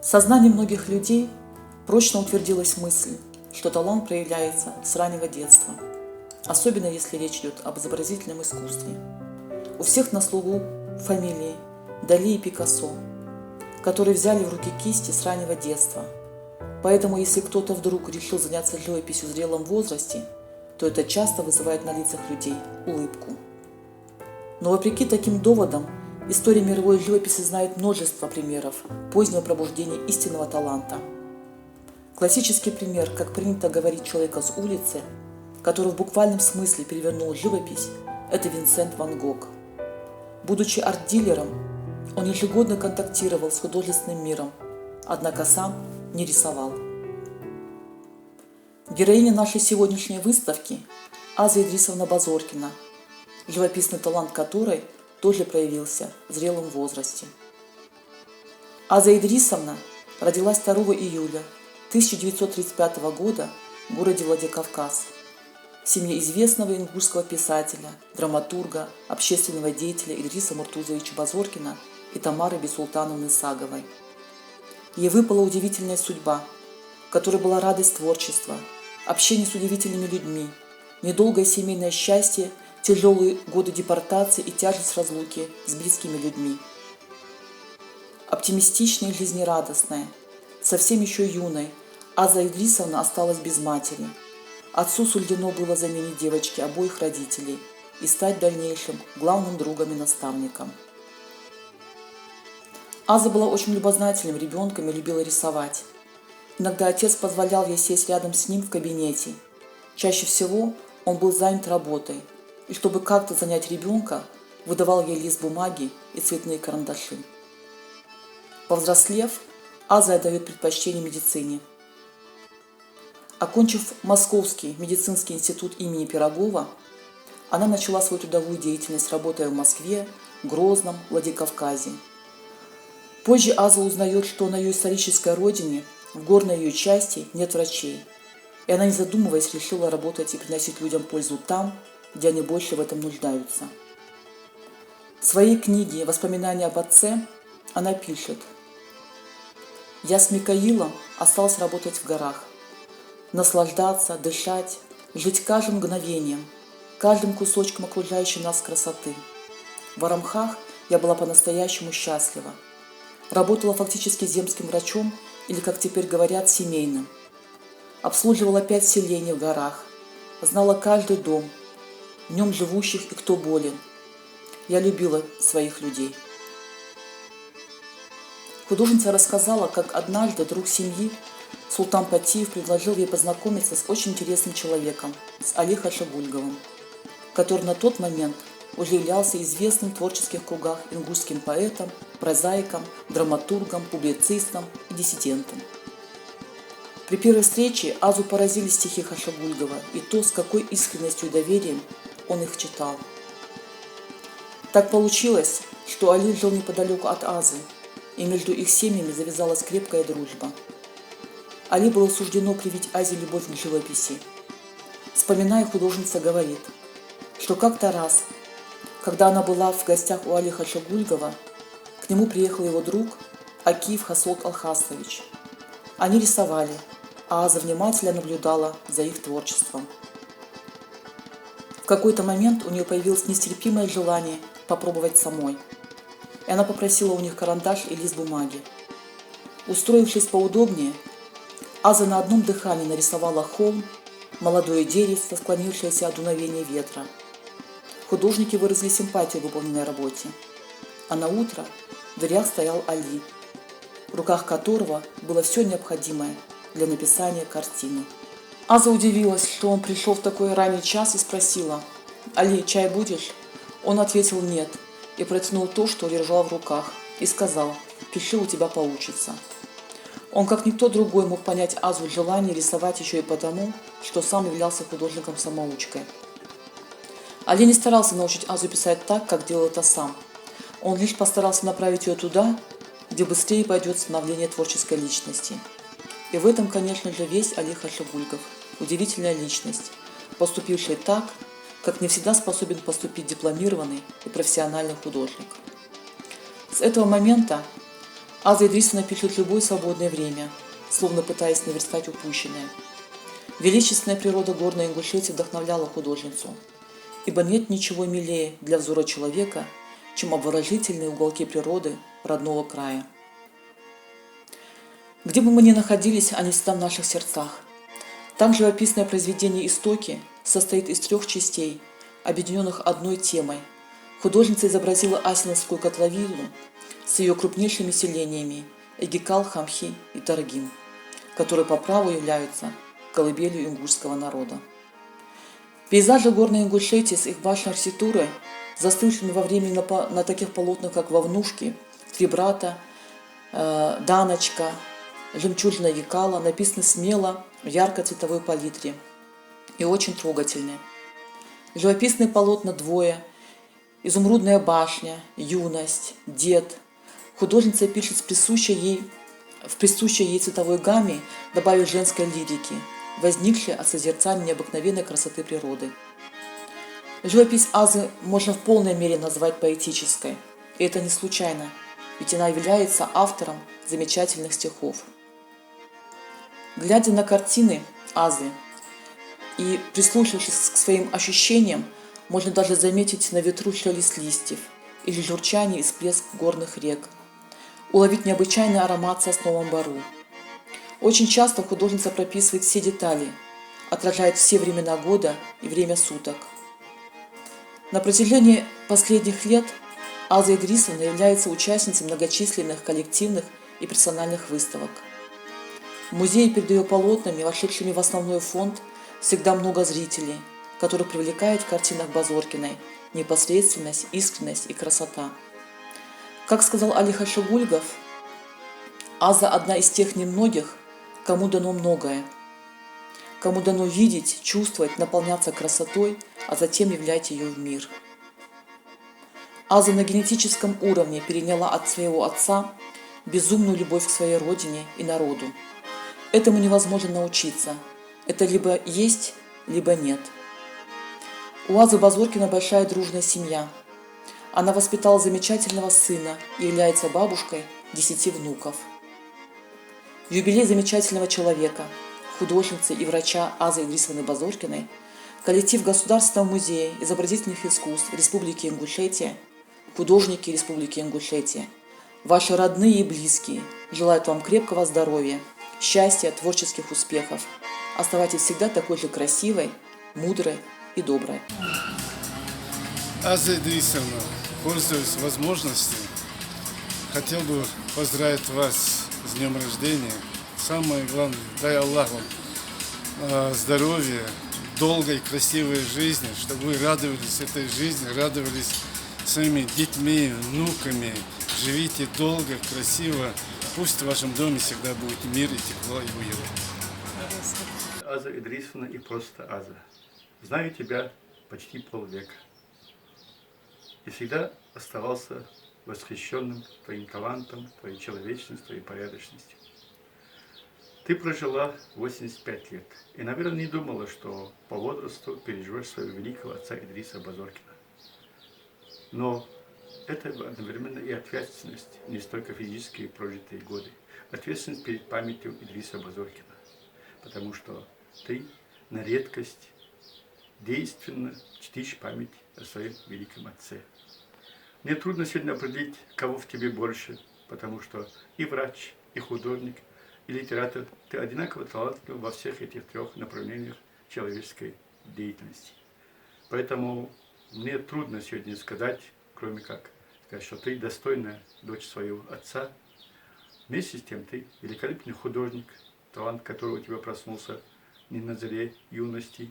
В сознании многих людей прочно утвердилась мысль, что талант проявляется с раннего детства, особенно если речь идет об изобразительном искусстве. У всех на слуху фамилии Дали и Пикассо, которые взяли в руки кисти с раннего детства. Поэтому, если кто-то вдруг решил заняться живописью в зрелом возрасте, то это часто вызывает на лицах людей улыбку. Но вопреки таким доводам, история мировой живописи знает множество примеров позднего пробуждения истинного таланта. Классический пример, как принято говорить, человека с улицы, который в буквальном смысле перевернул живопись, это Винсент ван Гог. Будучи арт-дилером, он ежегодно контактировал с художественным миром, однако сам не рисовал. Героиня нашей сегодняшней выставки – Аза Идрисовна Базоркина, живописный талант которой тоже проявился в зрелом возрасте. Аза Идрисовна родилась 2 июля 1935 года в городе Владикавказ в семье известного ингушского писателя, драматурга, общественного деятеля Идриса Муртузовича Базоркина и Тамары Бисултановны Саговой. Ей выпала удивительная судьба, в которой была радость творчества, общение с удивительными людьми, недолгое семейное счастье, тяжелые годы депортации и тяжесть разлуки с близкими людьми. Оптимистичная и жизнерадостная, совсем еще юной, Аза Идрисовна осталась без матери. Отцу суждено было заменить девочке обоих родителей и стать дальнейшим главным другом и наставником. Аза была очень любознательным ребенком и любила рисовать. Иногда отец позволял ей сесть рядом с ним в кабинете. Чаще всего он был занят работой, и чтобы как-то занять ребенка, выдавал ей лист бумаги и цветные карандаши. Повзрослев, Аза отдает предпочтение медицине. Окончив Московский медицинский институт имени Пирогова, она начала свою трудовую деятельность, работая в Москве, Грозном, Владикавказе. Позже Аза узнает, что на ее исторической родине, в горной ее части, нет врачей, и она, не задумываясь, решила работать и приносить людям пользу там, где они больше в этом нуждаются. В своей книге «Воспоминания об отце» она пишет: «Я с Микаилом осталась работать в горах, наслаждаться, дышать, жить каждым мгновением, каждым кусочком окружающей нас красоты. В Арамхах я была по-настоящему счастлива. Работала фактически земским врачом, или, как теперь говорят, семейным. Обслуживала 5 селений в горах, знала каждый дом, в нем живущих и кто болен. Я любила своих людей». Художница рассказала, как однажды друг семьи Султан Патиев предложил ей познакомиться с очень интересным человеком, с Али Хашагульговым, который на тот момент уже являлся известным в творческих кругах ингушским поэтом, прозаиком, драматургом, публицистом и диссидентом. При первой встрече Азу поразили стихи Хашагульгова и то, с какой искренностью и доверием он их читал. Так получилось, что Али жил неподалеку от Азы, и между их семьями завязалась крепкая дружба. Али было суждено привить Азе любовь к живописи. Вспоминая, художница говорит, что как-то раз, когда она была в гостях у Али Хашагульгова, к нему приехал его друг Акиев Хасолт Алхасович. Они рисовали, а Аза внимательно наблюдала за их творчеством. В какой-то момент у нее появилось нестерпимое желание попробовать самой, и она попросила у них карандаш и лист бумаги. Устроившись поудобнее, Аза на одном дыхании нарисовала холм, молодое деревце, склонившееся от дуновения ветра. Художники выразили симпатию к выполненной работе, а на утро в дверях стоял Али, в руках которого было все необходимое для написания картины. Аза удивилась, что он пришел в такой ранний час, и спросила: «Али, чай будешь?» Он ответил «нет» и протянул то, что держал в руках, и сказал: «Пиши, у тебя получится». Он, как никто другой, мог понять Азу желание рисовать еще и потому, что сам являлся художником-самоучкой. Али не старался научить Азу писать так, как делал это сам. Он лишь постарался направить ее туда, где быстрее пойдет становление творческой личности. И в этом, конечно же, весь Али Хашагульгов, удивительная личность, поступившая так, как не всегда способен поступить дипломированный и профессиональный художник. С этого момента Аза Идрисовна пишет в любое свободное время, словно пытаясь наверстать упущенное. Величественная природа горной Ингушетии вдохновляла художницу, ибо нет ничего милее для взора человека, чем обворожительные уголки природы родного края. Где бы мы ни находились, они всегда в наших сердцах. Так живописное произведение «Истоки» состоит из 3 частей, объединенных одной темой. Художница изобразила Асиновскую котловину с ее крупнейшими селениями Эгикал, Хамхи и Таргин, которые по праву являются колыбелью ингушского народа. Пейзажи горной Ингушетии с их башенной архитектурой, застывшими во времени на таких полотнах, как «Вовнушки», «Три брата», «Даночка», «Жемчужина Якала», написаны смело, в яркой цветовой палитре и очень трогательны. Живописные полотна «Двое», «Изумрудная башня», «Юность», «Дед». Художница пишет в присущей ей цветовой гамме, добавив женской лирики, возникшей от созерцания необыкновенной красоты природы. Живопись Азы можно в полной мере назвать поэтической, и это не случайно, ведь она является автором замечательных стихов. Глядя на картины Азы и прислушавшись к своим ощущениям, можно даже заметить на ветру шелест листьев или журчание и всплеск горных рек, уловить необычайный аромат в сосновом бору. Очень часто художница прописывает все детали, отражает все времена года и время суток. На протяжении последних лет Аза Идрисовна является участницей многочисленных коллективных и персональных выставок. В музее перед ее полотнами, вошедшими в основной фонд, всегда много зрителей, которых привлекает в картинах Базоркиной непосредственность, искренность и красота. Как сказал Али Хашибульгов, Аза одна из тех немногих, кому дано многое, кому дано видеть, чувствовать, наполняться красотой, а затем являть ее в мир. Аза на генетическом уровне переняла от своего отца безумную любовь к своей родине и народу. Этому невозможно научиться. Это либо есть, либо нет. У Азы Базоркина большая дружная семья. Она воспитала замечательного сына и является бабушкой 10 внуков. В юбилей замечательного человека, художницы и врача Азы Идрисовны Базоркиной, коллектив Государственного музея изобразительных искусств Республики Ингушетия, художники Республики Ингушетия, ваши родные и близкие желают вам крепкого здоровья, счастья, творческих успехов. Оставайтесь всегда такой же красивой, мудрой и доброй. Аза Идрисовна, пользуясь возможностью, хотел бы поздравить вас с днем рождения. Самое главное, дай Аллах вам здоровья, долгой, красивой жизни, чтобы вы радовались этой жизни, радовались своими детьми, внуками. Живите долго, красиво. Пусть в вашем доме всегда будет мир и тепло и уют. Аза Идрисовна и просто Аза. Знаю тебя почти полвека. И всегда оставался восхищенным твоим талантом, твоей человечностью, твоей порядочностью. Ты прожила 85 лет и, наверное, не думала, что по возрасту переживешь своего великого отца Идриса Базоркина. Но это одновременно и ответственность, не столько физические прожитые годы, ответственность перед памятью Идриса Базоркина, потому что ты на редкость действенно чтишь память о своем великом отце. Мне трудно сегодня определить, кого в тебе больше, потому что и врач, и художник, и литератор, ты одинаково талантлив во всех этих 3 направлениях человеческой деятельности. Поэтому мне трудно сегодня сказать, кроме как сказать, что ты достойная дочь своего отца. Вместе с тем ты великолепный художник, талант которого у тебя проснулся не на заре юности.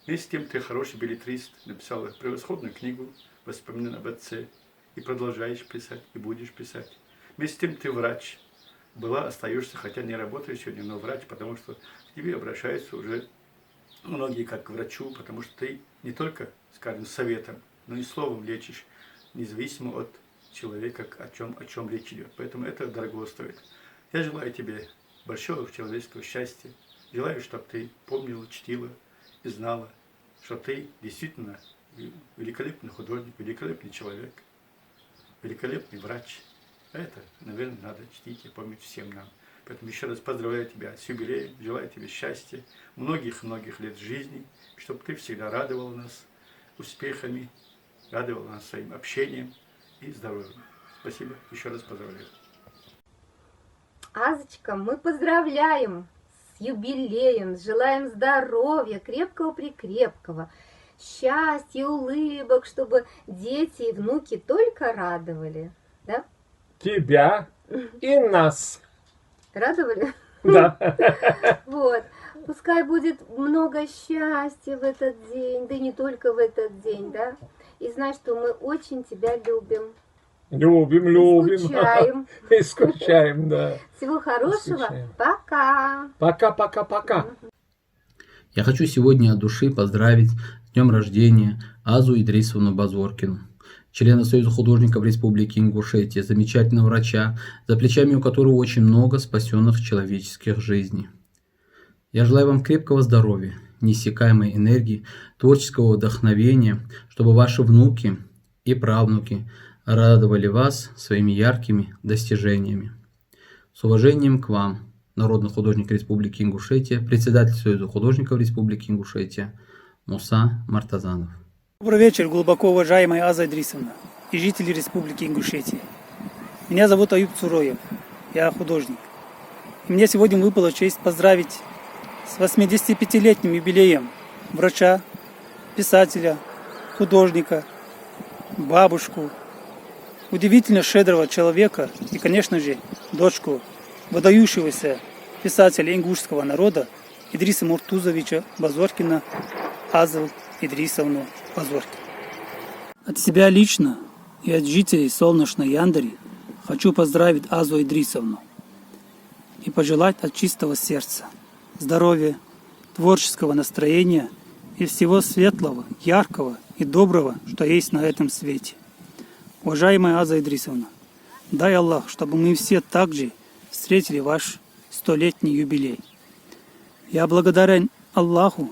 Вместе с тем ты хороший беллетрист, написала превосходную книгу «Воспоминания об отце», и продолжаешь писать, и будешь писать. Вместе с тем ты врач, была, остаешься, хотя не работаешь сегодня, но врач, потому что к тебе обращаются уже многие как к врачу, потому что ты не только, скажем, советом, но и словом лечишь, независимо от человека, о чем речь идет. Поэтому это дорого стоит. Я желаю тебе большого человеческого счастья, желаю, чтобы ты помнила, чтила и знала, что ты действительно великолепный художник, великолепный человек, великолепный врач Это, наверное, надо чтить и помнить всем нам. Поэтому еще раз поздравляю тебя с юбилеем, желаю тебе счастья, многих-многих лет жизни, чтобы ты всегда радовал нас успехами, радовал нас своим общением и здоровьем. Спасибо, еще раз поздравляю. Азочка, мы поздравляем с юбилеем, желаем здоровья, крепкого-прикрепкого, счастья, улыбок, чтобы дети и внуки только радовали, да? Тебя и нас. Радовали? Да. Вот. Пускай будет много счастья в этот день, да и не только в этот день, да? И знай, что мы очень тебя любим. Любим. Скучаем. И скучаем, да. Всего хорошего. Скучаем. Пока. Пока. Я хочу сегодня от души поздравить с днем рождения Азу Идрисовну Базоркину, члена Союза художников Республики Ингушетия, замечательного врача, за плечами у которого очень много спасенных человеческих жизней. Я желаю вам крепкого здоровья, неиссякаемой энергии, творческого вдохновения, чтобы ваши внуки и правнуки радовали вас своими яркими достижениями. С уважением к вам, народный художник Республики Ингушетия, председатель Союза художников Республики Ингушетия Муса Мартазанов. Добрый вечер, глубоко уважаемая Аза Идрисовна и жители Республики Ингушетия. Меня зовут Аюб Цуроев, я художник. И мне сегодня выпала честь поздравить с 85-летним юбилеем врача, писателя, художника, бабушку, удивительно щедрого человека и, конечно же, дочку выдающегося писателя ингушского народа Идриса Муртузовича Базоркина Азу Идрисовну Базоркину. От себя лично и от жителей солнечной Яндари хочу поздравить Азу Идрисовну и пожелать от чистого сердца здоровья, творческого настроения и всего светлого, яркого и доброго, что есть на этом свете. Уважаемая Аза Идрисовна, дай Аллах, чтобы мы все также встретили ваш 100-летний юбилей. Я благодарен Аллаху,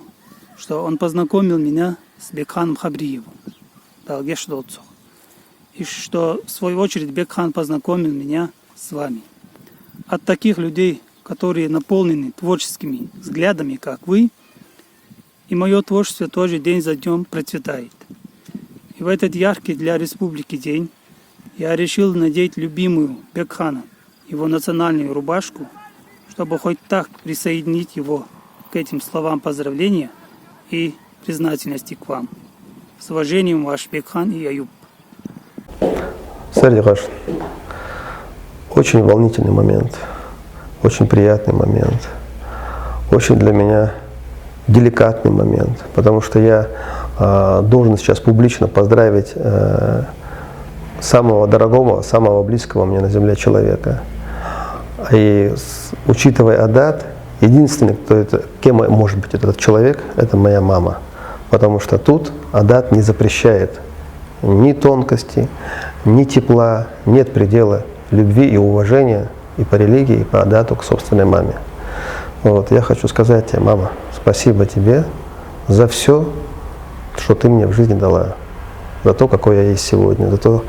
что Он познакомил меня с Бекханом Хабриевым, и что, в свою очередь, Бекхан познакомил меня с вами. От таких людей, которые наполнены творческими взглядами, как вы, и мое творчество тоже день за днем процветает. И в этот яркий для республики день я решил надеть любимую Бекхана, его национальную рубашку, чтобы хоть так присоединить его к этим словам поздравления и признательности к вам. С уважением, ваш Бекхан и Аюб. Сардигаш, очень волнительный момент, очень приятный момент, очень для меня деликатный момент, потому что я должен сейчас публично поздравить самого дорогого, самого близкого мне на земле человека. И учитывая Адат, единственный, кем может быть этот человек, это моя мама. Потому что тут Адат не запрещает ни тонкости, ни тепла, нет предела любви и уважения и по религии, и по Адату к собственной маме. Вот, я хочу сказать тебе, мама, спасибо тебе за все, что ты мне в жизни дала. За то, какой я есть сегодня, за то,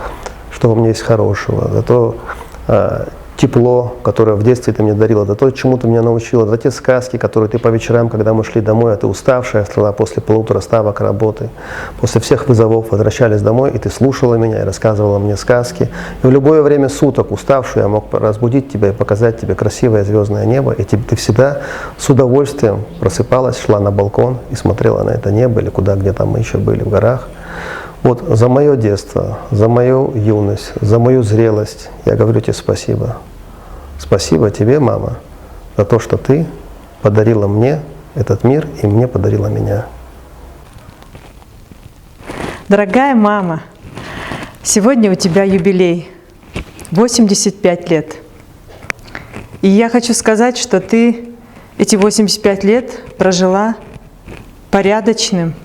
что у меня есть хорошего, за то тепло, которое в детстве ты мне дарила, за то, чему ты меня научила, за те сказки, которые ты по вечерам, когда мы шли домой, а ты уставшая стала после полутора ставок работы, после всех вызовов возвращались домой, и ты слушала меня и рассказывала мне сказки. И в любое время суток уставшую я мог разбудить тебя и показать тебе красивое звездное небо, и ты всегда с удовольствием просыпалась, шла на балкон и смотрела на это небо, или куда, где там мы еще были, в горах. Вот за мое детство, за мою юность, за мою зрелость я говорю тебе спасибо. Спасибо тебе, мама, за то, что ты подарила мне этот мир и мне подарила меня. Дорогая мама, сегодня у тебя юбилей, 85 лет. И я хочу сказать, что ты эти 85 лет прожила порядочным,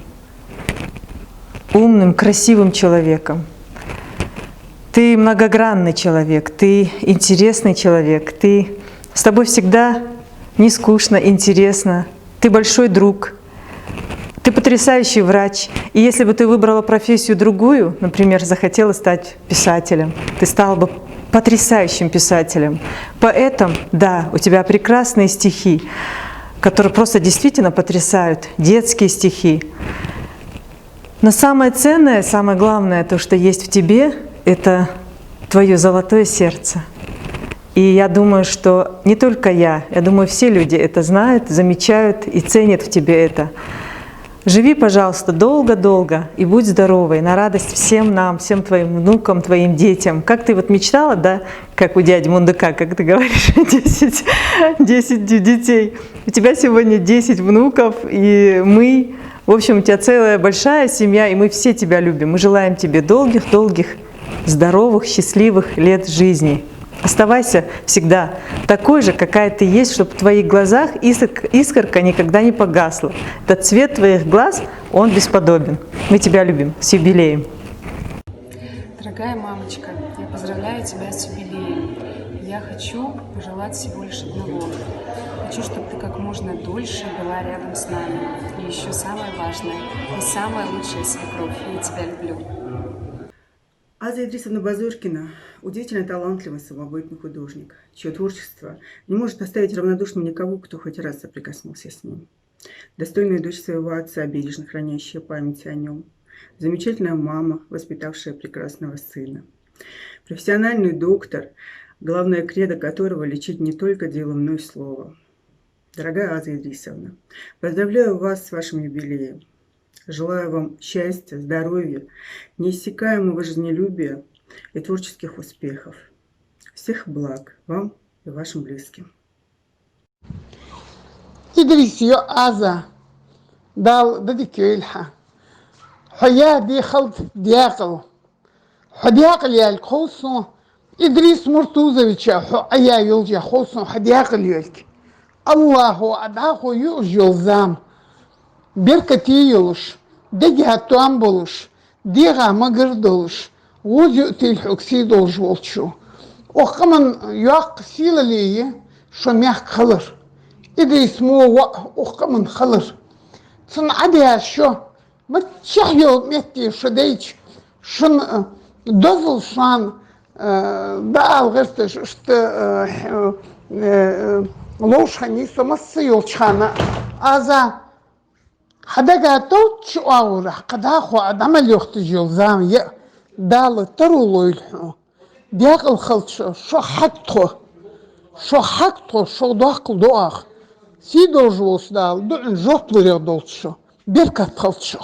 умным, красивым человеком. Ты многогранный человек, ты интересный человек, с тобой всегда не скучно, интересно, ты большой друг, ты потрясающий врач. И если бы ты выбрала профессию другую, например, захотела стать писателем, ты стала бы потрясающим писателем, поэтом, да, у тебя прекрасные стихи, которые просто действительно потрясают, детские стихи. Но самое ценное, самое главное, то, что есть в тебе, это твое золотое сердце. И я думаю, что не только я думаю, все люди это знают, замечают и ценят в тебе это. Живи, пожалуйста, долго-долго и будь здоровой, на радость всем нам, всем твоим внукам, твоим детям. Как ты вот мечтала, да, как у дяди Мундука, как ты говоришь, 10 детей. У тебя сегодня 10 внуков, и мы, в общем, у тебя целая большая семья, и мы все тебя любим. Мы желаем тебе долгих-долгих, здоровых, счастливых лет жизни. Оставайся всегда такой же, какая ты есть, чтобы в твоих глазах искорка никогда не погасла. Этот цвет твоих глаз, он бесподобен. Мы тебя любим. С юбилеем! Дорогая мамочка, я поздравляю тебя с юбилеем. Я хочу пожелать всего лишь одного. Хочу, чтобы ты как можно дольше была рядом с нами. И еще самое важное, ты самая лучшая свекровь. Я тебя люблю. Аза Идрисовна Базоркина – удивительно талантливый, самобытный художник, чье творчество не может оставить равнодушным никого, кто хоть раз соприкоснулся с ним. Достойная дочь своего отца, бережно хранящая память о нем. Замечательная мама, воспитавшая прекрасного сына. Профессиональный доктор, главное кредо которого – лечить не только делом, но и словом. Дорогая Аза Идрисовна, поздравляю вас с вашим юбилеем. Желаю вам счастья, здоровья, неиссякаемого жизнелюбия и творческих успехов. Всех благ вам и вашим близким. إدريسيو أزا دال ددك يلحى حيا دي خلط دياقل حدياقل يا الخوصو إدريس مرتوزويتش حيا يلجي خوصو حدياقل يلك الله أدعاقو يؤجل زام بركتي يلش دجها توامبلش ديغا مقردلش وجو تلحكسي دولش والشو وقمن يوق سيلا لي شو ميح خلر إدريس مو وقمن خلر صنعدها شو ما تشحيو ميتي شديش شن دوزل شان بقى غيرتش اشت لوش خنيسة مصيو شانا أزا حداقا توتش أورا قداخو عمل يختجيو زام دال ترولو يلحو دياق الخلط شو حقتو شو داقل دوخ سيدو جوس دال دعن جوطلو يغدولتشو بيركات خلطشو